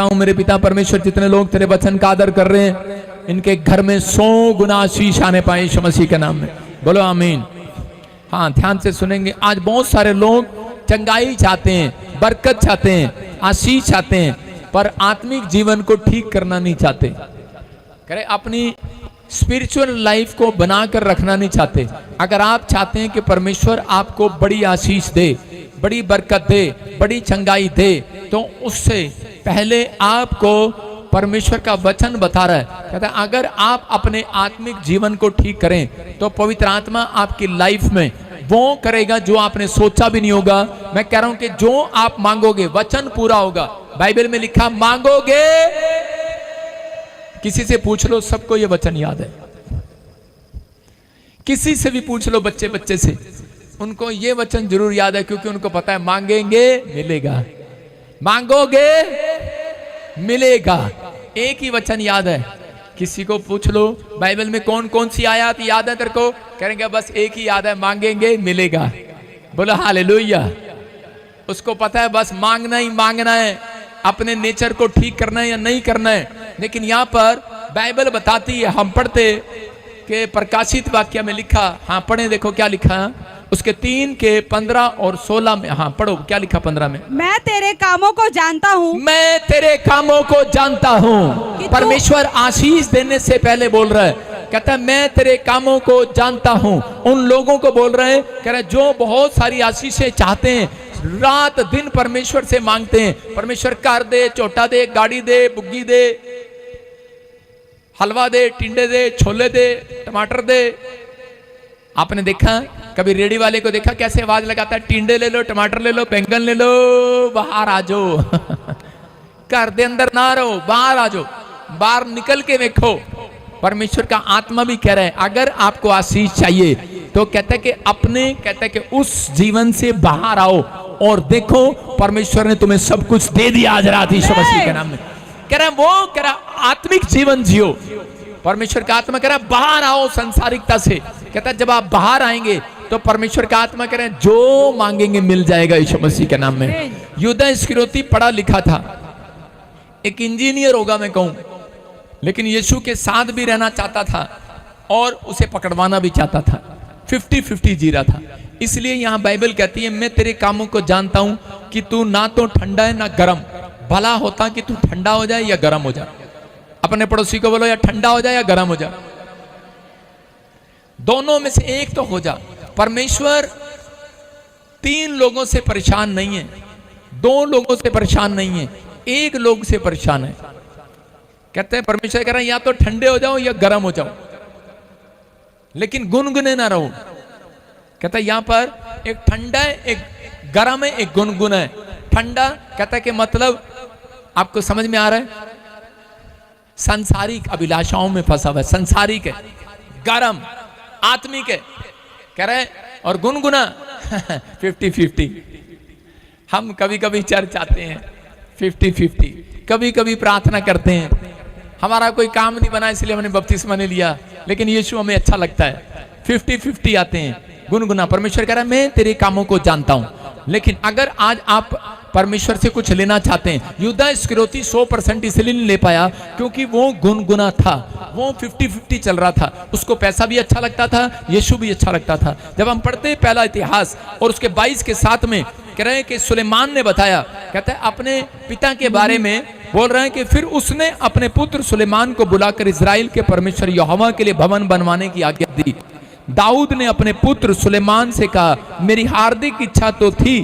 हूं मेरे पिता परमेश्वर, जितने लोग तेरे वचन का आदर कर रहे हैं इनके घर में 100 गुना आशीष आने पाए यीशु मसीह के नाम में। बोलो आमीन। हाँ, ध्यान से सुनेंगे। आज बहुत सारे लोग चंगाई चाहते हैं, बरकत चाहते हैं, आशीष चाहते हैं, पर आत्मिक जीवन को ठीक करना नहीं चाहते। करे अपनी स्पिरिचुअल लाइफ को बनाकर रखना नहीं चाहते। अगर आप चाहते हैं कि परमेश्वर आपको बड़ी आशीष दे, बड़ी बरकत दे, बड़ी चंगाई दे, तो उससे पहले आपको परमेश्वर का वचन बता रहा है। कहता है अगर आप अपने आत्मिक जीवन को ठीक करें तो पवित्र आत्मा आपकी लाइफ में वो करेगा जो आपने सोचा भी नहीं होगा। मैं कह रहा हूं कि जो आप मांगोगे वचन पूरा होगा। बाइबल में लिखा मांगोगे, किसी से पूछ लो, सबको ये वचन याद है। किसी से भी पूछ लो, बच्चे बच्चे से, उनको ये वचन जरूर याद है, क्योंकि उनको पता है मांगेंगे मिलेगा, मांगोगे मिलेगा। एक ही वचन याद है। किसी को पूछ लो बाइबल में कौन कौन सी आयत याद है तेरे को, कहेंगे बस एक ही याद है, मांगेंगे मिलेगा। बोलो हालेलुया। उसको पता है बस मांगना ही मांगना है, अपने नेचर को ठीक करना है या नहीं करना है। लेकिन यहाँ पर बाइबल बताती है, हम पढ़ते कि प्रकाशित वाक्य में लिखा, हाँ पढ़े, देखो क्या लिखा उसके 3 के 15 और 16 में। हाँ पढ़ो, क्या लिखा 15 में? मैं तेरे कामों को जानता हूँ, मैं तेरे कामों को जानता हूँ। परमेश्वर आशीष देने से पहले बोल रहा है, कहता है मैं तेरे कामों को जानता हूँ। उन लोगों को बोल रहे हैं, कह रहे जो बहुत सारी आशीषें चाहते हैं, रात दिन परमेश्वर से मांगते हैं, परमेश्वर कार दे, चोटा दे, गाड़ी दे, बुग्गी दे, हलवा दे, टिंडे दे, छोले दे, टमाटर दे। आपने देखा कभी रेडी वाले को देखा कैसे आवाज लगाता है, टिंडे ले लो, टमाटर ले लो, बैंगन ले लो, बाहर आ जाओ। घर दे अंदर ना रहो, बाहर आ जाओ, बाहर निकल के देखो। परमेश्वर का आत्मा भी कह रहा है अगर आपको आशीष चाहिए तो कहता है कि अपने, कहता है कि उस जीवन से बाहर आओ और देखो परमेश्वर ने तुम्हें सब कुछ दे दिया आज रात यीशु मसीह के नाम में। कह रहा है वो, कह रहा आत्मिक जीवन जियो। परमेश्वर का आत्मा कह रहा है बाहर आओ संसारिकता से। कहता है जब आप बाहर आएंगे तो परमेश्वर का आत्मा कह रहे हैं जो मांगेंगे मिल जाएगा यीशु मसीह के नाम में। यूदा इस्करियोती पढ़ा लिखा था, एक इंजीनियर होगा मैं कहूं, लेकिन यीशु के साथ भी रहना चाहता था और उसे पकड़वाना भी चाहता था। 50-50 जी रहा था। इसलिए यहां बाइबल कहती है मैं तेरे कामों को जानता हूं कि तू ना तो ठंडा है ना गर्म। भला होता कि तू ठंडा हो जाए या गर्म हो जाए। अपने पड़ोसी को बोलो या ठंडा हो जाए या गर्म हो जाए, दोनों में से एक तो हो जा। परमेश्वर 3 लोगों से परेशान नहीं है, 2 लोगों से परेशान नहीं है, 1 लोग से परेशान है। कहते हैं परमेश्वर कह रहा है या तो ठंडे हो जाओ या गर्म हो जाओ, लेकिन गुनगुने ना रहो। कहता है यहां पर एक ठंडा है, एक गर्म है, एक गुनगुन है। ठंडा कहता है कि मतलब आपको समझ में आ रहा है, सांसारिक अभिलाषाओं में फंसा हुआ है, संसारिक है। गर्म आत्मिक है कह रहे, और गुनगुना 50-50। हम कभी कभी चर्च आते हैं 50-50, कभी कभी प्रार्थना करते हैं, हमारा कोई काम नहीं बना इसलिए हमने बपतिस्मा नहीं लिया, लेकिन यीशु हमें अच्छा लगता है। 50-50 आते हैं, गुनगुना। परमेश्वर कह रहा है मैं तेरे कामों को जानता हूं। लेकिन अगर आज आप परमेश्वर से कुछ लेना चाहते हैं, यूदा इस्करियोती 100% इसलिए नहीं ले पाया क्योंकि वो गुनगुना था, वो 50-50 चल रहा था। उसको पैसा भी अच्छा लगता था, यीशु भी अच्छा लगता था। जब हम पढ़ते हैं पहला इतिहास और उसके 22 के 7 में कह रहे हैं कि सुलेमान ने बताया, कहता है अपने पिता के बारे में बोल रहे हैं कि फिर उसने अपने पुत्र सुलेमान को बुलाकर इजराइल के परमेश्वर यहोवा के लिए भवन बनवाने की आज्ञा दी। दाऊद ने अपने पुत्र सुलेमान से कहा मेरी हार्दिक इच्छा तो थी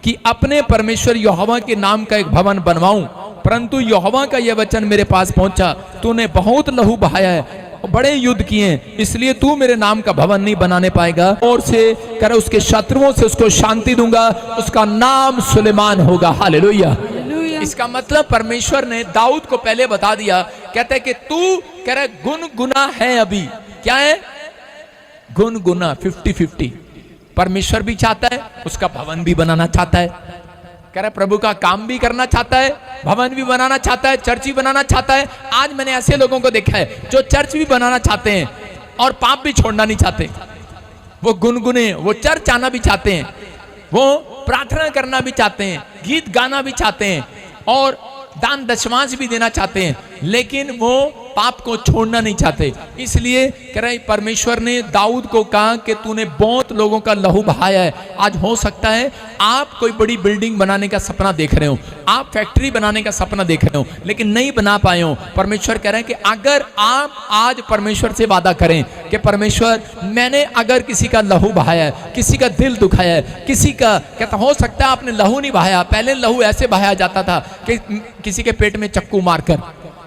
कि अपने परमेश्वर यहोवा के नाम का एक भवन बनवाऊं, परंतु यहोवा का यह वचन मेरे पास पहुंचा, तूने बहुत लहू बहाया है, बड़े युद्ध किए, इसलिए तू मेरे नाम का भवन नहीं बनाने पाएगा। और से कर उसके शत्रुओं से उसको शांति दूंगा, उसका नाम सुलेमान होगा। हालेलुया। इसका मतलब परमेश्वर ने दाऊद को पहले बता दिया। कहता है कि तू कह रहा गुनगुना है, अभी क्या है गुनगुना 50-50। परमेश्वर भी चाहता है, उसका भवन भी बनाना चाहता है। कह रहा प्रभु का काम भी करना चाहता है, भवन भी बनाना चाहता है, चर्च भी बनाना चाहता है। आज मैंने ऐसे लोगों को देखा है जो चर्च भी बनाना चाहते हैं और पाप भी छोड़ना नहीं चाहते। वो गुनगुने, वो चर्च आना भी चाहते हैं, वो प्रार्थना करना भी चाहते हैं, गीत गाना भी चाहते हैं और दान दशमांश भी देना चाहते हैं, लेकिन वो पाप को छोड़ना नहीं चाहते। इसलिए कह रहे परमेश्वर ने दाऊद को कहा कि तूने बहुत लोगों का लहू बहाया है। आज हो सकता है आप कोई बड़ी बिल्डिंग बनाने का सपना देख रहे हो, आप फैक्ट्री बनाने का सपना देख रहे हो, लेकिन नहीं बना पाए हो। परमेश्वर कह रहे हैं कि अगर आप आज परमेश्वर से वादा करें कि परमेश्वर मैंने अगर किसी का लहू बहाया है, किसी का दिल दुखाया है, किसी का कहता हो सकता है आपने लहू नहीं बहाया, पहले लहू ऐसे बहाया जाता था कि किसी के पेट में चक्कू मारकर,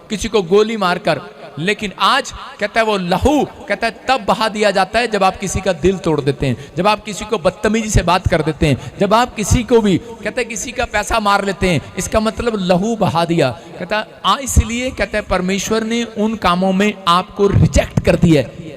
किसी को गोली मारकर, लेकिन आज कहता है वो लहू कहता है तब बहा दिया जाता है जब आप किसी का दिल तोड़ देते हैं, जब आप किसी को बदतमीजी से बात कर देते हैं, जब आप किसी को भी कहते हैं किसी का पैसा मार लेते हैं, इसका मतलब लहू बहा दिया। कहता इसलिए कहता है परमेश्वर ने उन कामों में आपको रिजेक्ट कर दिया है,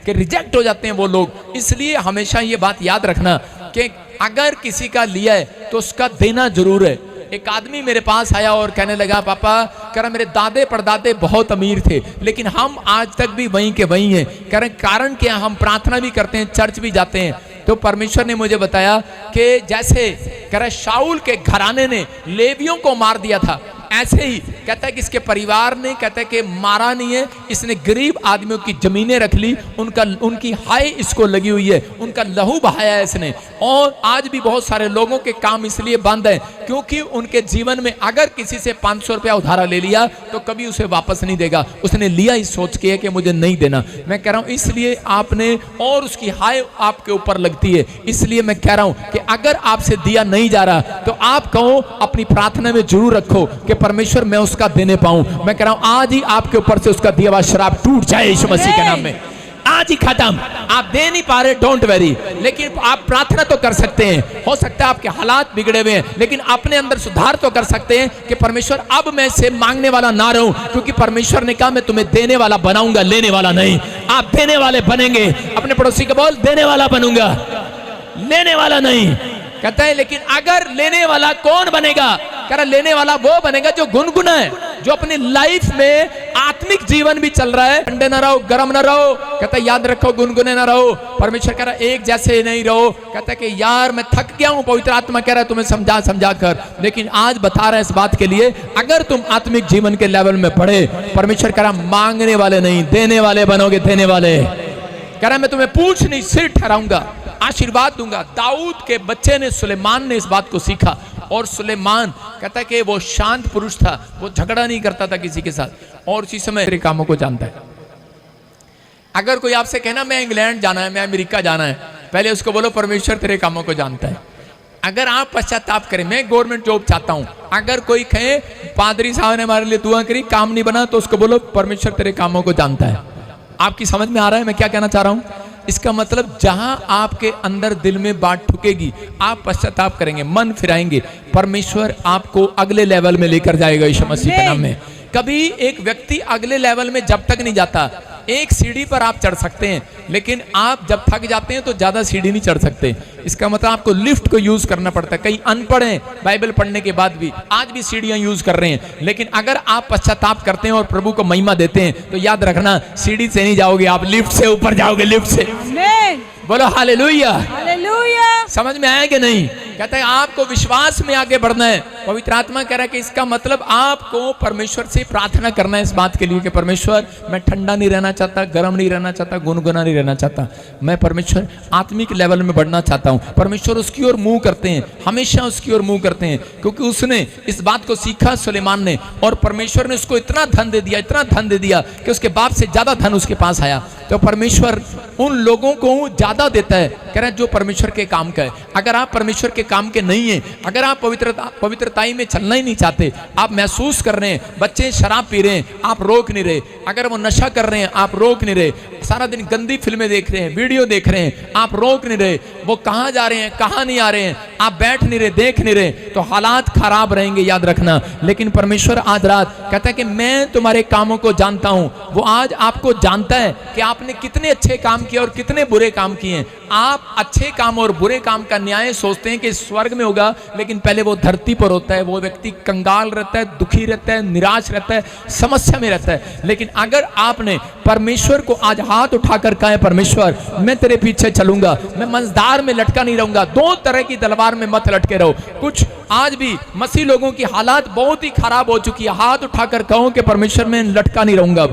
रिजेक्ट हो जाते हैं वो लोग। इसलिए हमेशा ये बात याद रखना कि अगर किसी का लिया है तो उसका देना जरूर है। एक आदमी मेरे पास आया और कहने लगा पापा कह रहा मेरे दादे परदादे बहुत अमीर थे, लेकिन हम आज तक भी वहीं के वहीं हैं। कह रहे कारण क्या, हम प्रार्थना भी करते हैं, चर्च भी जाते हैं। तो परमेश्वर ने मुझे बताया कि जैसे कह रहा शाऊल के घराने ने लेवियों को मार दिया था, ऐसे ही कहता है कि इसके परिवार ने कहता है कि मारा नहीं है, इसने गरीब आदमियों की जमीनें रख ली, उनकी हाय इसको लगी हुई है, उनका लहू बहाया है इसने। और आज भी बहुत सारे लोगों के काम इसलिए बंद है क्योंकि उनके जीवन में अगर किसी से 500 रुपया उधारा ले लिया तो कभी उसे वापस नहीं देगा, उसने लिया इस सोच के कि मुझे नहीं देना। मैं कह रहा हूं इसलिए आपने और उसकी हाय आपके ऊपर लगती है। इसलिए मैं कह रहा हूं कि अगर आपसे दिया नहीं जा रहा तो आप कहो अपनी प्रार्थना में जरूर रखो कि परमेश्वर मैं उसका देने पाऊं। मैं कह रहा हूं आज ही आपके ऊपर से उसका दिया हुआ शराब टूट जाए यीशु मसीह के नाम में, आज ही खत्म। आप दे नहीं पा रहे डोंट वेरी, लेकिन आप प्रार्थना तो कर सकते हैं। हो सकता है आपके हालात बिगड़े हुए हैं, लेकिन अपने अंदर सुधार तो कर सकते हैं कि परमेश्वर अब मैं से मांगने वाला ना रहूं, क्योंकि परमेश्वर ने कहा मैं तुम्हें देने वाला बनाऊंगा, लेने वाला नहीं। आप देने वाले बनेंगे। अपने पड़ोसी को बोल देने वाला बनूंगा, लेने वाला नहीं। कहता है लेकिन अगर लेने वाला कौन बनेगा, कह रहा लेने वाला वो बनेगा जो गुनगुना है, जो अपनी लाइफ में आत्मिक जीवन भी चल रहा है, ठंडे ना रहो, गर्म ना रहो। कहता है याद रखो गुनगुने ना रहो। परमेश्वर कह रहा है एक जैसे नहीं रहो। कहता है कि यार मैं थक गया हूं, पवित्र आत्मा कह रहा है तुम्हें समझा कर, लेकिन आज बता रहा है इस बात के लिए अगर तुम आत्मिक जीवन के लेवल में बढ़े, परमेश्वर कह रहा मांगने वाले नहीं देने वाले बनोगे, देने वाले। कह रहा मैं तुम्हें पूछ नहीं सिर ठहराऊंगा, आशीर्वाद दूंगा। दाऊद के बच्चे ने सुलेमान ने इस बात को सीखा, और सुलेमान कहता है कि वो शांत पुरुष था, वो झगड़ा नहीं करता था किसी के साथ, और उसी समय तेरे कामों को जानता है। अगर कोई आपसे कहना मैं इंग्लैंड जाना है, मैं अमेरिका जाना है, पहले उसको बोलो परमेश्वर तेरे कामों को जानता है। अगर आप पश्चाताप करें मैं गवर्नमेंट जॉब चाहता हूं, अगर कोई कहे पादरी साहब ने हमारे लिए दुआ करी काम नहीं बना, तो उसको बोलो परमेश्वर तेरे कामों को जानता है। आपकी समझ में आ रहा है मैं क्या कहना चाह रहा हूं? इसका मतलब जहां आपके अंदर दिल में बात ठुकेगी, आप पश्चाताप करेंगे, मन फिराएंगे, परमेश्वर आपको अगले लेवल में लेकर जाएगा यीशु मसीह के नाम में। कभी एक व्यक्ति अगले लेवल में जब तक नहीं जाता, एक सीढ़ी पर आप चढ़ सकते हैं, लेकिन आप जब थक जाते हैं तो ज्यादा सीढ़ी नहीं चढ़ सकते। इसका मतलब आपको लिफ्ट को यूज करना पड़ता है। कई अनपढ़ हैं, बाइबल पढ़ने के बाद भी आज भी सीढ़ियां यूज कर रहे हैं, लेकिन अगर आप पश्चाताप करते हैं और प्रभु को महिमा देते हैं तो याद रखना सीढ़ी से नहीं जाओगे, आप लिफ्ट से ऊपर जाओगे, लिफ्ट से। बोलो हालेलुया, हालेलुया। समझ में आया कि नहीं? कहता है आपको विश्वास में आगे बढ़ना है। पवित्र आत्मा कह रहा है कि इसका मतलब आपको परमेश्वर से प्रार्थना करना है इस बात के लिए कि परमेश्वर मैं ठंडा नहीं रहना चाहता, गर्म नहीं रहना चाहता, गुनगुना नहीं रहना चाहता, मैं परमेश्वर आत्मिक लेवल में बढ़ना चाहता हूं। परमेश्वर उसकी ओर मुंह करते हैं, हमेशा उसकी ओर मुंह करते हैं, क्योंकि उसने इस बात को सीखा सुलेमान ने, और परमेश्वर ने उसको इतना धन दे दिया, इतना धन दे दिया कि उसके बाप से ज्यादा धन उसके पास आया। तो परमेश्वर उन लोगों को ज्यादा देता है, कह रहे जो परमेश्वर के काम का है। अगर आप परमेश्वर के काम के नहीं है, अगर आप पवित्रताई में चलना ही नहीं चाहते, आप महसूस कर रहे हैं बच्चे शराब पी रहे हैं, आप रोक नहीं रहे, अगर वो नशा कर रहे हैं आप रोक नहीं रहे, सारा दिन गंदी फिल्में देख रहे हैं, वीडियो देख रहे हैं, आप रोक नहीं रहे, वो कहां जा रहे हैं कहां नहीं आ रहे हैं, आप बैठ नहीं रहे, देख नहीं रहे, तो हालात खराब रहेंगे, याद रखना। लेकिन परमेश्वर आज रात कहता है कि मैं तुम्हारे कामों को जानता हूं। वो आज आपको जानता है कि आपने कितने अच्छे काम किए और कितने बुरे काम किए। आप अच्छे काम और बुरे काम का न्याय सोचते हैं कि स्वर्ग में होगा, लेकिन पहले वो धरती पर होता है। वो व्यक्ति कंगाल रहता है, दुखी रहता है, निराश रहता है, समस्या में रहता है। लेकिन अगर आपने परमेश्वर को आज हाथ उठाकर कहे परमेश्वर मैं तेरे पीछे चलूंगा, मैं मंजदार में लटका नहीं रहूंगा। दो तरह की तलवार में मत लटके रहो। कुछ आज भी मसीह लोगों की हालात बहुत ही खराब हो चुकी है। हाथ उठाकर कहो कि परमेश्वर मैं लटका नहीं रहूंगा,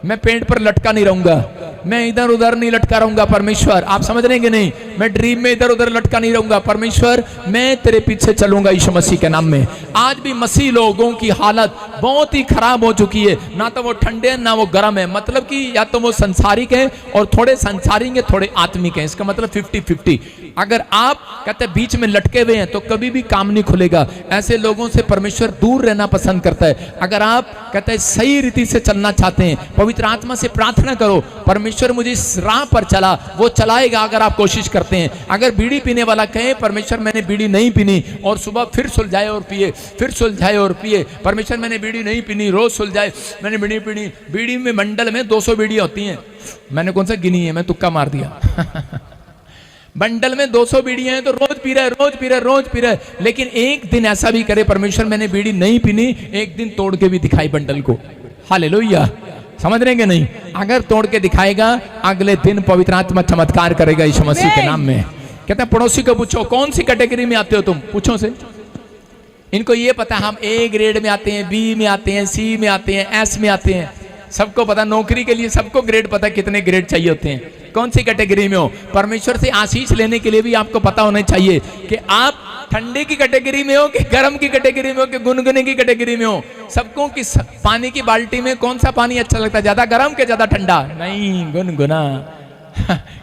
मैं पेड़ पर लटका नहीं रहूंगा, मैं इधर उधर नहीं लटका रहूंगा। परमेश्वर आप समझ रहे हैं कि नहीं, मैं ड्रीम में इधर उधर लटका नहीं रहूंगा। परमेश्वर मैं तेरे पीछे चलूंगा यीशु मसीह के नाम में। आज भी मसीह लोगों की हालत बहुत ही खराब हो चुकी है, ना तो वो ठंडे ना वो गर्म है। मतलब कि या तो वो संसारिक है और थोड़े संसारिक है, थोड़े आत्मिक है। इसका मतलब 50-50। अगर आप कहते हैं बीच में लटके हुए हैं तो कभी भी काम नहीं खुलेगा। ऐसे लोगों से परमेश्वर दूर रहना पसंद करता है। अगर आप कहते हैं सही रीति से चलना चाहते हैं, पवित्र आत्मा से प्रार्थना करो परमेश्वर मुझे इस राह पर चला, वो चलाएगा अगर आप कोशिश करते हैं। अगर बीड़ी पीने वाला कहे परमेश्वर मैंने बीड़ी नहीं पीनी और सुबह फिर सुलझाए और पिए, फिर सुलझाए और पिए, परमेश्वर मैंने बीड़ी नहीं पीनी, रोज सुलझाए मैंने बीड़ी पीनी। बीड़ी में मंडल में 200 बीड़ियां होती हैं, मैंने कौन सा गिनी है, मैं तुक्का मार दिया। बंडल में 200 बीड़ियां हैं तो रोज पी रहा है, रोज पी रहा है, रोज पी रहा है। लेकिन एक दिन ऐसा भी करे परमेश्वर मैंने बीड़ी नहीं पीनी, एक दिन तोड़ के भी दिखाई बंडल को। हालेलुया, समझ रहे हैं कि नहीं? अगर तोड़ के दिखाएगा अगले दिन पवित्र आत्मा चमत्कार करेगा यीशु मसीह के नाम में। कहते हैं पड़ोसी को पूछो कौन सी कैटेगरी में आते हो तुम, पूछो से। इनको ये पता हम ए ग्रेड में आते हैं, बी में आते हैं, सी में आते हैं, एस में आते हैं। सबको पता, नौकरी के लिए सबको ग्रेड पता है, कितने ग्रेड चाहिए होते हैं, कौन सी कैटेगरी में हो। परमेश्वर से आशीष लेने के लिए भी आपको पता होना चाहिए कि आप ठंडे की कैटेगरी में हो कि गर्म की कैटेगरी में हो कि गुनगुने की कैटेगरी में हो। सबको कि पानी की बाल्टी में कौन सा पानी अच्छा लगता है, ज्यादा गर्म के ज्यादा ठंडा? नहीं, गुनगुना।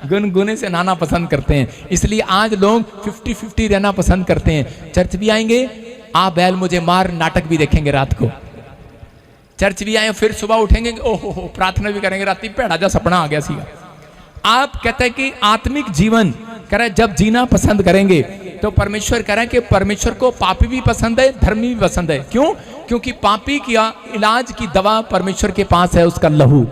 गुनगुने से नहाना पसंद करते हैं। इसलिए आज लोग 50-50 रहना पसंद करते हैं। चर्च भी आएंगे, आ बैल मुझे मार नाटक भी देखेंगे रात को। चर्च भी आए फिर सुबह उठेंगे, ओहो प्रार्थना भी करेंगे, रात पेड़ा जा सपना आ गया सी। आप कहते हैं कि आत्मिक जीवन करें जब जीना पसंद करेंगे तो परमेश्वर करें कि परमेश्वर को पापी भी पसंद है, धर्मी भी पसंद है। क्यों? क्योंकि पापी की इलाज की दवा परमेश्वर के पास है, उसका लहू।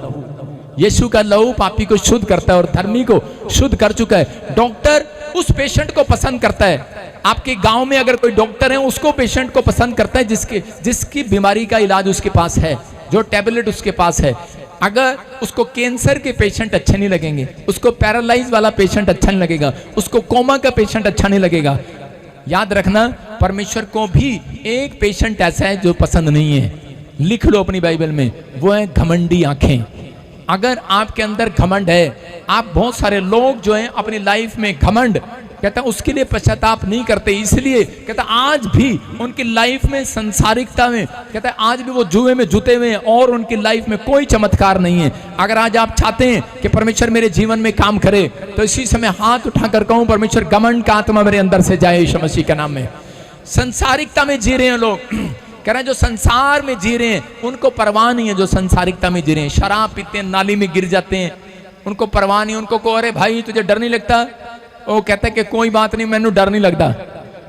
यीशु का लहू पापी को शुद्ध करता है और धर्मी को शुद्ध कर चुका है। डॉक्टर उस पेशेंट को पसंद करता है। आपके गांव में अगर कोई डॉक्टर है उसको पेशेंट को पसंद करता है जिसकी बीमारी का इलाज उसके पास है, जो टैबलेट उसके पास है। अगर उसको कैंसर के पेशेंट अच्छे नहीं लगेंगे, उसको पैरालाइज वाला पेशेंट अच्छा नहीं लगेगा, उसको कोमा का पेशेंट अच्छा नहीं लगेगा। याद रखना परमेश्वर को भी एक पेशेंट ऐसा है जो पसंद नहीं है। लिख लो अपनी बाइबल में, वो है घमंडी आंखें। अगर आपके अंदर घमंड है, आप बहुत सारे लोग जो हैं अपनी लाइफ में घमंड कहता है उसके लिए पश्चाताप नहीं करते, इसलिए कहता आज भी उनकी लाइफ में संसारिकता में कहता है आज भी वो जुए में जुते हुए हैं और उनकी लाइफ में कोई चमत्कार नहीं है। अगर आज आप चाहते हैं कि परमेश्वर मेरे जीवन में काम करे तो इसी समय हाथ उठाकर कहूं परमेश्वर घमंड का आत्मा मेरे अंदर से जाए यीशु मसीह के नाम में। संसारिकता में जी रहे हैं लोग, कह रहे हैं जो संसार में जी रहे हैं उनको परवाह नहीं है, जो संसारिकता में जी रहे हैं, शराब पीते हैं, नाली में गिर जाते हैं, उनको परवाह नहीं। उनको को अरे भाई तुझे डर नहीं लगता? वो कहता है कि कोई बात नहीं, मैंने डर नहीं लगता,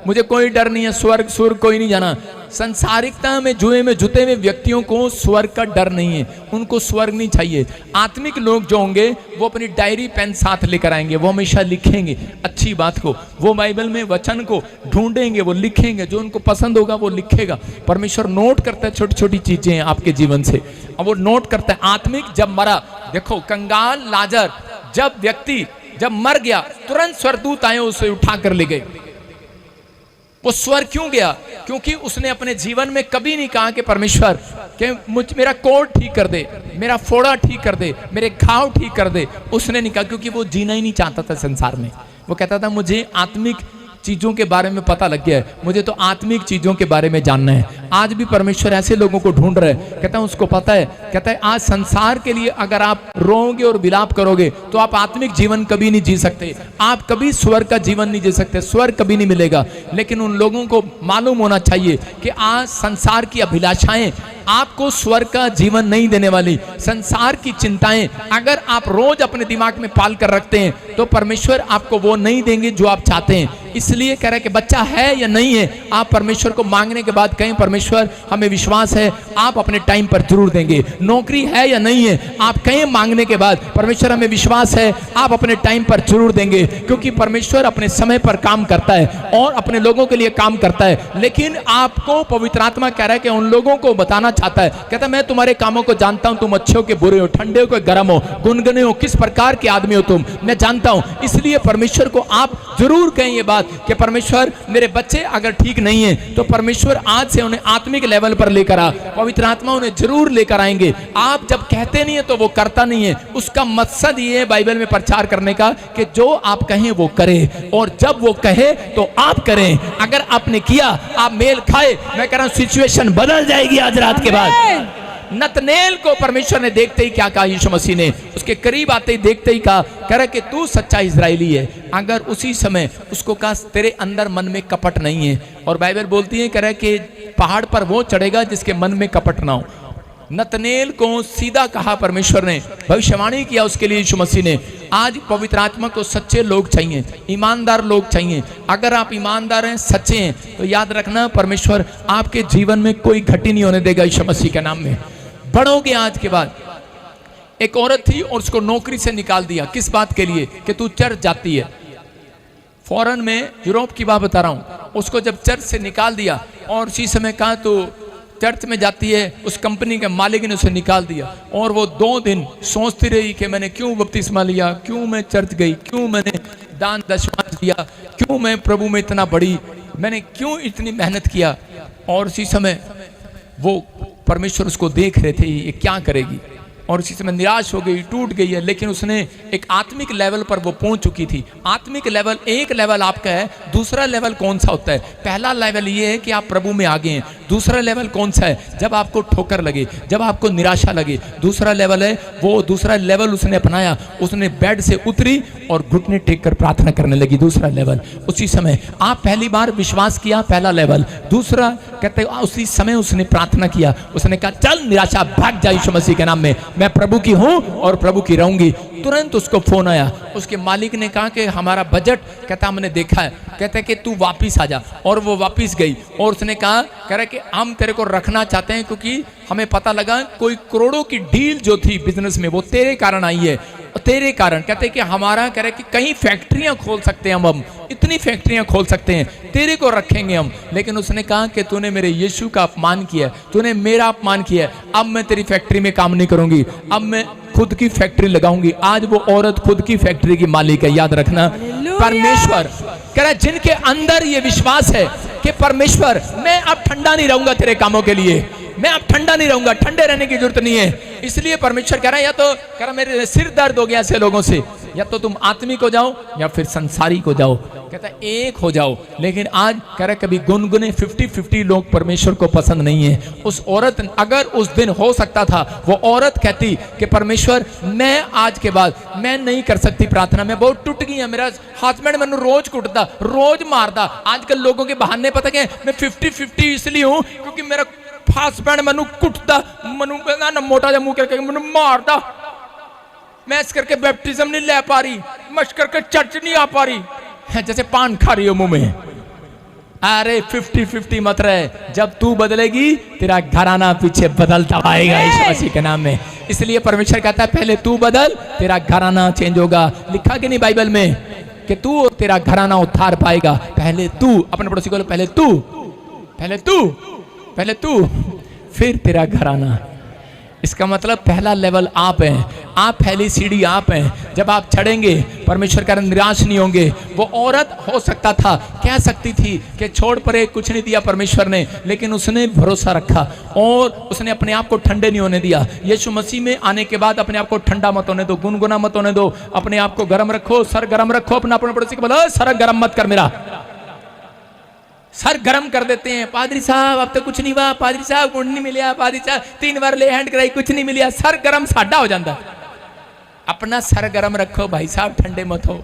मुझे कोई डर नहीं है, स्वर्ग स्वर्ग कोई नहीं जाना। संसारिकता में जुए में जुते हुए व्यक्तियों को स्वर्ग का डर नहीं है, उनको स्वर्ग नहीं चाहिए। आत्मिक लोग जो होंगे वो अपनी डायरी पेन साथ लेकर आएंगे, वो हमेशा लिखेंगे अच्छी बात को, वो बाइबल में वचन को ढूंढेंगे, वो लिखेंगे, जो उनको पसंद होगा वो लिखेगा। परमेश्वर नोट करता है छोटी छोटी चीजें आपके जीवन से, अब वो नोट करता है। आत्मिक जब मरा, देखो कंगाल लाजर जब मर गया तुरंत स्वर्गदूत आए उसे उठा कर ले गए। वो स्वर्ग क्यों गया? क्योंकि उसने अपने जीवन में कभी नहीं कहा कि परमेश्वर कि मेरा कोड ठीक कर दे, मेरा फोड़ा ठीक कर दे, मेरे घाव ठीक कर दे। उसने नहीं कहा, क्योंकि वो जीना ही नहीं चाहता था संसार में। वो कहता था मुझे आत्मिक चीजों के बारे में पता लग गया है, मुझे तो आत्मिक चीजों के बारे में जानना है। आज भी परमेश्वर ऐसे लोगों को ढूंढ रहे हैं, कहता है उसको पता है, कहता है आज संसार के लिए अगर आप रोओगे और विलाप करोगे तो आप आत्मिक जीवन कभी नहीं जी सकते, आप कभी स्वर्ग का जीवन नहीं जी सकते, स्वर्ग कभी नहीं मिलेगा। लेकिन उन लोगों को मालूम होना चाहिए कि आज संसार की अभिलाषाएं आपको स्वर्ग का जीवन नहीं देने वाली। संसार की चिंताएं अगर आप रोज अपने दिमाग में पाल कर रखते हैं तो परमेश्वर आपको वो नहीं देंगे जो आप चाहते हैं। इसलिए कह रहे कि बच्चा है या नहीं है, आप परमेश्वर को मांगने के बाद कहें परमेश्वर हमें विश्वास है आप अपने टाइम पर जरूर देंगे। नौकरी है या नहीं है, आप कहें मांगने के बाद परमेश्वर हमें विश्वास है आप अपने टाइम पर जरूर देंगे, क्योंकि परमेश्वर अपने समय पर काम करता है और अपने लोगों के लिए काम करता है। लेकिन आपको पवित्र आत्मा कह रहा है कि उन लोगों को बताना चाहता है, कहता है मैं तुम्हारे कामों को जानता हूं, तुम अच्छे हो के बुरे हो, ठंडे हो के गर्म हो, गुनगुने हो, किस प्रकार के आदमी हो तुम, मैं जानता हूं। इसलिए परमेश्वर को आप जरूर कहें ये बात कि परमेश्वर मेरे बच्चे अगर ठीक नहीं है तो परमेश्वर आज से उन्हें आत्मिक लेवल पर लेकर आ, पवित्र आत्मा उन्हें जरूर लेकर आएंगे। आप जब कहते नहीं है तो वो करता नहीं है, उसका मकसद ये है बाइबल में प्रचार करने का कि जो आप कहें वो करे, और जब वो कहे तो आप करें। अगर आपने किया आप मेल खाए, मैं कह रहा हूं सिचुएशन बदल जाएगी आज रात के बाद। नतनेल को परमेश्वर ने देखते ही क्या कहा, यीशु मसीह ने उसके करीब आते ही देखते ही कहा, कह रहा कि तू सच्चा इजरायली है। अगर उसी समय उसको कहा तेरे अंदर मन में कपट नहीं है, और बाइबल बोलती है कह रहा कि पहाड़ पर वो चढ़ेगा जिसके मन में कपट ना हो। नतनेल को सीधा कहा परमेश्वर ने, भविष्यवाणी किया उसके लिए यीशु मसीह ने। आज पवित्र आत्मा को सच्चे लोग चाहिए, ईमानदार लोग चाहिए। अगर आप ईमानदार हैं, सच्चे हैं, तो याद रखना परमेश्वर आपके जीवन में कोई घटी नहीं होने देगा यीशु मसीह के नाम में। बढ़ोगे आज के बाद। एक औरत थी और उसको नौकरी से निकाल दिया, किस बात के लिए कि तू चर्च जाती है। फॉरेन में, यूरोप की बात बता रहा हूं, उसको जब चर्च से निकाल दिया और उसी समय कहा तो चर्च में जाती है, उस कंपनी के मालिक ने उसे निकाल दिया। और वो 2 दिन सोचती रही कि मैंने क्यों बपतिस्मा लिया, क्यों मैं चर्च गई, क्यों मैंने दान दशमांश दिया, क्यों मैं प्रभु में इतना बढ़ी, मैंने क्यों इतनी मेहनत किया। और उसी समय वो परमेश्वर उसको देख रहे थे ये क्या करेगी, और उसी समय निराश हो गई, टूट गई है। लेकिन उसने एक आत्मिक लेवल पर वो पहुंच चुकी थी। आत्मिक लेवल, एक लेवल आपका है, दूसरा लेवल कौन सा होता है? पहला लेवल ये है कि आप प्रभु में आगे हैं। दूसरा लेवल कौन सा है? जब आपको ठोकर लगे, जब आपको निराशा लगे, दूसरा लेवल है वो। दूसरा लेवल उसने अपनाया, उसने बेड से उतरी और घुटने टेक कर प्रार्थना करने लगी। दूसरा लेवल उसी समय। आप पहली बार विश्वास किया, पहला लेवल। दूसरा कहते उसी समय उसने प्रार्थना किया, उसने कहा चल निराशा भाग जा यीशु मसीह के नाम में, मैं प्रभु की हूं और प्रभु की रहूंगी। तुरंत उसको फोन आया, उसके मालिक ने कहा कि हमारा बजट, कहता हमने देखा है, कहते कि तू वापिस आ जा। और वो वापिस गई और उसने कहा, कह रहा कि हम तेरे को रखना चाहते हैं क्योंकि हमें पता लगा कोई करोड़ों की डील जो थी बिजनेस में वो तेरे कारण आई है, तेरे कारण। कहते कि हमारा, कह रहे कि कई फैक्ट्रियां खोल सकते हैं हम इतनी फैक्ट्रियां खोल सकते हैं, तेरे को रखेंगे हम। लेकिन उसने कहा कि तूने मेरे यीशु का अपमान किया, तूने मेरा अपमान किया, अब मैं तेरी फैक्ट्री में काम नहीं करूंगी, अब मैं खुद की फैक्ट्री लगाऊंगी। आज वो औरत खुद की फैक्ट्री की मालिक है, याद रखना। परमेश्वर कह रहा जिनके अंदर ये विश्वास है कि परमेश्वर मैं अब ठंडा नहीं रहूंगा तेरे कामों के लिए, मैं अब ठंडा नहीं रहूंगा, ठंडे रहने की जरूरत नहीं है। इसलिए परमेश्वर कह रहा है, या तो कह रहा मेरे सिर दर्द हो गया ऐसे लोगों से, या तो तुम आत्मिक हो जाओ या फिर संसारी को जाओ, कहता है एक हो जाओ। लेकिन आज कह रहा कभी गुनगुने 50-50 लोग परमेश्वर को पसंद नहीं है। उस औरत, अगर उस दिन हो सकता था वो औरत कहती कि परमेश्वर मैं आज के बाद मैं नहीं कर सकती प्रार्थना, मैं बहुत टूट गई है, मेरा हस्बैंड मैंने रोज कुटता, रोज मारता। आजकल लोगों के बहाने पता क्या, मैं 50-50 इसलिए हूं क्योंकि मेरा हस्बैंड मैनू कुटता, मनु ना मोटा जा मुंह करके मैनू मारता, मैं इस करके बैप्टिज्म नहीं ले पा रही, मश करके चर्च नहीं आ पा रही, जैसे पान खा रही हो मुंह में। अरे 50-50 मत रहे, जब तू बदलेगी तेरा घराना पीछे बदलता आएगा यीशु मसीह के नाम में। इसलिए परमेश्वर कहता है पहले तू बदल, तेरा घराना चेंज होगा। लिखा कि नहीं बाइबल में कि तू और तेरा घराना उद्धार पाएगा। पहले तू, अपने पड़ोसी को पहले तू, पहले तू, पहले तू, फिर तेरा घराना। इसका मतलब पहला लेवल आप हैं, आप पहली सीढ़ी आप हैं। जब आप चढ़ेंगे परमेश्वर का निराश नहीं होंगे। वो औरत हो सकता था, कह सकती थी कि छोड़ परे, कुछ नहीं दिया परमेश्वर ने, लेकिन उसने भरोसा रखा और उसने अपने आप को ठंडे नहीं होने दिया। यीशु मसीह में आने के बाद अपने आप को ठंडा मत होने दो, गुनगुना मत होने दो, अपने आप को गर्म रखो, सर गर्म रखो। अपना अपने पड़ोसी को बोलो सर गर्म मत कर, मेरा सर गर्म कर देते हैं। पादरी साहब अब तो कुछ नहीं हुआ, पादरी साहब गुण नहीं मिलिया, पादरी साहब 3 बार ले हैंड कराई, कुछ नहीं मिलिया, सर गर्म साडा हो जाता। अपना सर गर्म रखो भाई साहब, ठंडे मत हो।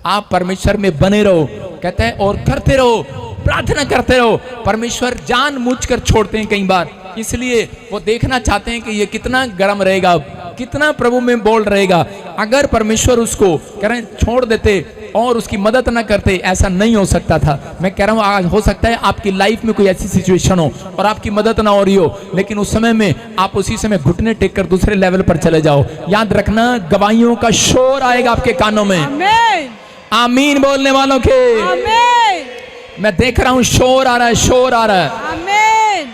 आप परमेश्वर में बने रहो, कहते हैं, और करते रहो, प्रार्थना करते रहो। परमेश्वर जानबूझकर छोड़ते हैं कई बार, इसलिए वो देखना चाहते हैं कि ये कितना गर्म रहेगा, कितना प्रभु में बोल रहेगा। अगर परमेश्वर उसको कह रहे छोड़ देते और उसकी मदद ना करते, ऐसा नहीं हो सकता था। मैं कह रहा हूँ आज हो सकता है आपकी लाइफ में कोई ऐसी सिचुएशन हो और आपकी मदद ना हो रही हो, लेकिन उस समय में आप उसी समय घुटने टेक कर दूसरे लेवल पर चले जाओ। याद रखना, गवाहियों का शोर आएगा आपके कानों में। आमीन। आमीन बोलने वालों के। आमीन। मैं देख रहा हूं शोर आ रहा है, शोर आ रहा है। आमीन।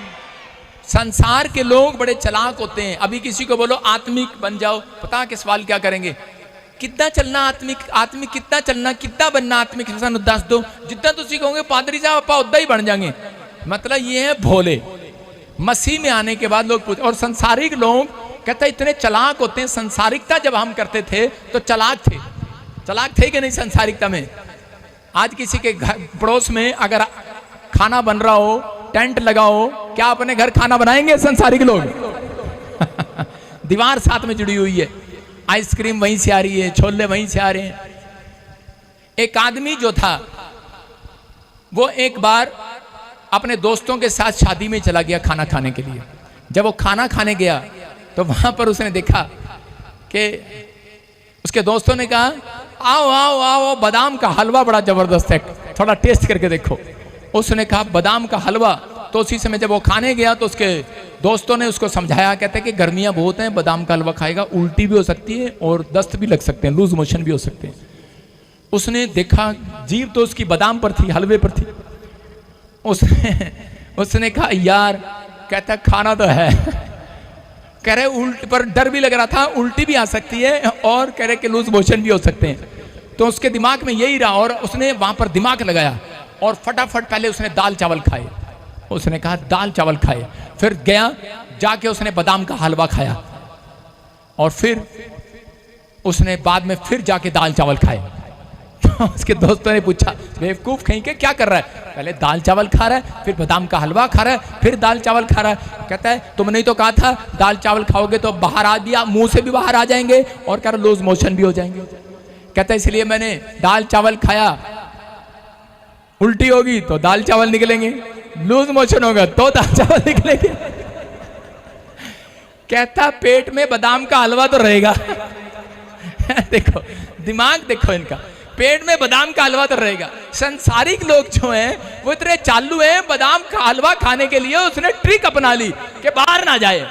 संसार के लोग बड़े चालाक होते हैं। अभी किसी को बोलो आत्मिक बन जाओ, पता के सवाल क्या करेंगे, कितना चलना आत्मिक, आत्मिक कितना चलना, कितना बनना आत्मिक, दस दो। जितना तुम कहोगे पादरी साहब आपा उदा ही बन जाएंगे। मतलब ये है भोले। मसीह में आने के बाद लोग पूछते, और संसारिक लोग कहते हैं इतने चालाक होते हैं। संसारिकता जब हम करते थे तो चालाक थे, चालाक थे कि नहीं संसारिकता में। आज किसी के घर पड़ोस में अगर खाना बन रहा हो, टेंट लगाओ, क्या अपने घर खाना बनाएंगे संसारिक लोग? दीवार साथ में जुड़ी हुई है, आइसक्रीम वहीं से आ रही है, छोले वहीं से आ रहे हैं। एक आदमी जो था वो एक बार अपने दोस्तों के साथ शादी में चला गया खाना खाने के लिए। जब वो खाना खाने गया तो वहां पर उसने देखा कि उसके दोस्तों ने कहा आओ आओ आओ, बादाम का हलवा बड़ा जबरदस्त है, थोड़ा टेस्ट करके देखो। उसने कहा बादाम का हलवा। तो उसी समय जब वो खाने गया तो उसके दोस्तों ने उसको समझाया, कहते हैं कि गर्मियां बहुत हैं, बादाम का हलवा खाएगा उल्टी भी हो सकती है और दस्त भी लग सकते हैं, लूज मोशन भी हो सकते हैं। उसने देखा जीभ तो उसकी बादाम पर थी, हलवे पर थी। उसने कहा यार, कहता खाना तो है, कह रहे उल्टी पर डर भी लग रहा था, उल्टी भी आ सकती है और कह रहे कि लूज मोशन भी हो सकते हैं। तो उसके दिमाग में यही रहा और उसने वहां पर दिमाग लगाया और फटाफट पहले उसने दाल चावल खाए। उसने कहा दाल चावल खाए, फिर गया जाके उसने बादाम का हलवा खाया और फिर उसने बाद में फिर जाके दाल चावल खाए। तो उसके दोस्तों ने पूछा बेवकूफ कहीं के क्या कर रहा है, पहले दाल चावल खा रहा है, फिर बादाम का हलवा खा रहा है, फिर दाल चावल खा रहा है। कहता है तुमने ही तो कहा था दाल चावल खाओगे तो बाहर आ दिया, मुंह से भी बाहर आ जाएंगे और कह रहा लूज मोशन भी हो जाएंगे। कहता है इसलिए मैंने दाल चावल खाया, उल्टी होगी तो दाल चावल निकलेंगे, लूज मोशन होगा तो दाल चावल निकलेंगे। कहता पेट में बादाम का हलवा तो रहेगा। देखो दिमाग देखो इनका, पेट में बादाम का हलवा तो रहेगा। संसारिक लोग जो हैं वो इतने चालू हैं, बादाम का हलवा खाने के लिए उसने ट्रिक अपना ली कि बाहर ना जाए।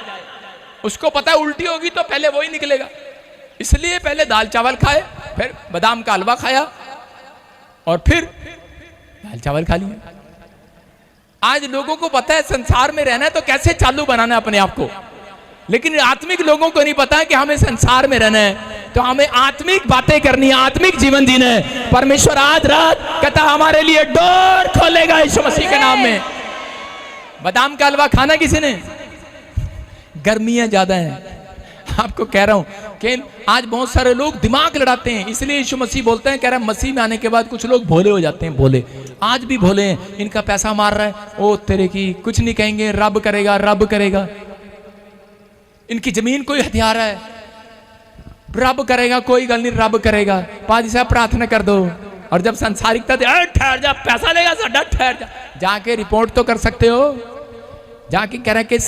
उसको पता है उल्टी होगी तो पहले वो ही निकलेगा, इसलिए पहले दाल चावल खाए, फिर बादाम का हलवा खाया और फिर दाल चावल खा लिया। आज लोगों को पता है संसार में रहना है तो कैसे चालू बनाना है अपने आप को, लेकिन आत्मिक लोगों को नहीं पता है कि हमें संसार में रहना है तो हमें आत्मिक बातें करनी है, आत्मिक जीवन जीना है। परमेश्वर आज रात कहता हमारे लिए डोर खोलेगा यीशु मसीह के नाम में। बादाम का हलवा खाना किसी ने? गर्मियां ज्यादा हैं, आपको कह रहा हूं कि आज बहुत सारे लोग दिमाग लड़ाते हैं, इसलिए यीशु मसीह बोलते हैं, कह रहा है मसीह में आने के बाद कुछ लोग भोले हो जाते हैं। भोले आज भी भोले हैं, इनका पैसा मार रहा है, ओ तेरे की कुछ नहीं कहेंगे, रब करेगा रब करेगा। इनकी जमीन कोई हथियार है, रब करेगा, कोई गल नहीं रब करेगा, पाजी साहब प्रार्थना कर दो। और जब संसारिकता ठहर जा, पैसा लेगा साडा, ठहर जा, जाके रिपोर्ट तो कर सकते हो। जाके कह रहा है कि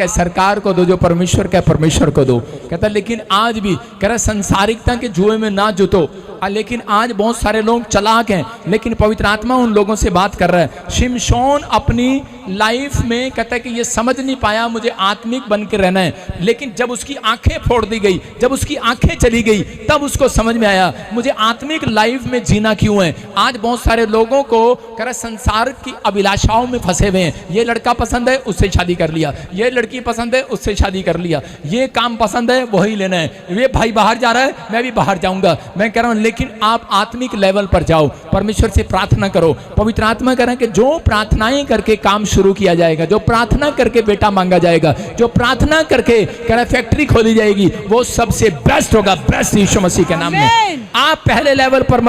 सरकार को दो, जो परमेश्वर का परमेश्वर को दो। कहता लेकिन आज भी कह रहा संसारिकता के जुए में ना जुटो। लेकिन आज बहुत सारे लोग चालाक हैं, लेकिन पवित्र आत्मा उन लोगों से बात कर रहा है। शिमशोन अपनी लाइफ में कहता है कि ये समझ नहीं पाया मुझे आत्मिक बन के रहना है, लेकिन जब उसकी आंखें फोड़ दी गई, जब उसकी आंखें चली गई, तब उसको समझ में आया मुझे आत्मिक लाइफ में जीना क्यों है। आज बहुत सारे लोगों को कह रहा संसार की अभिलाषाओं में फंसे हुए हैं। ये लड़का पसंद है उससे शादी कर लिया, ये लड़की पसंद है उससे शादी कर लिया, ये काम पसंद है वही लेना है, ये भाई बाहर जा रहा है मैं भी बाहर जाऊंगा। मैं कह रहा हूं लेकिन आप आत्मिक लेवल पर जाओ, परमेश्वर से प्रार्थना करो। पवित्र आत्मा कह रहा है कि जो प्रार्थनाएं करके काम शुरू किया जाएगा, जो प्रार्थना करके बेटा मांगा जाएगा, जो प्रार्थना करके कह रहा फैक्ट्री खोली जाएगी, वो सबसे बेस्ट होगा, बेस्ट यीशु मसीह के नाम में। आप पहले लेवल पर